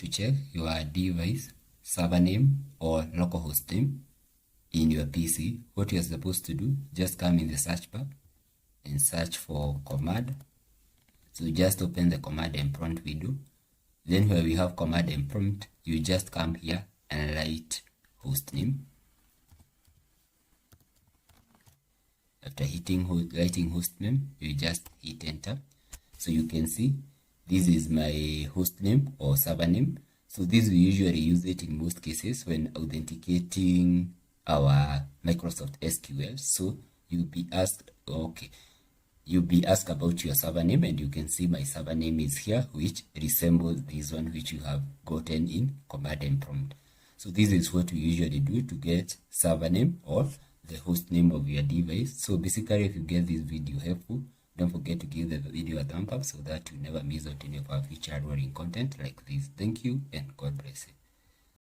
to check your device server name or localhost name in your PC, what you're supposed to do, just come in the search bar and search for command. So just open the command and prompt window. Then where we have command and prompt, you just come here and write hostname. After writing hostname, you just hit enter. So you can see this is my hostname or server name. So this we usually use it in most cases when authenticating our Microsoft SQL. So you'll be asked, okay, you'll be asked about your server name, and you can see my server name is here, which resembles this one which you have gotten in command and prompt. So this is what we usually do to get server name or the host name of your device. So basically, if you get this video helpful, don't forget to give the video a thumb up so that you never miss out any of our future learning content like this. Thank you and God bless you.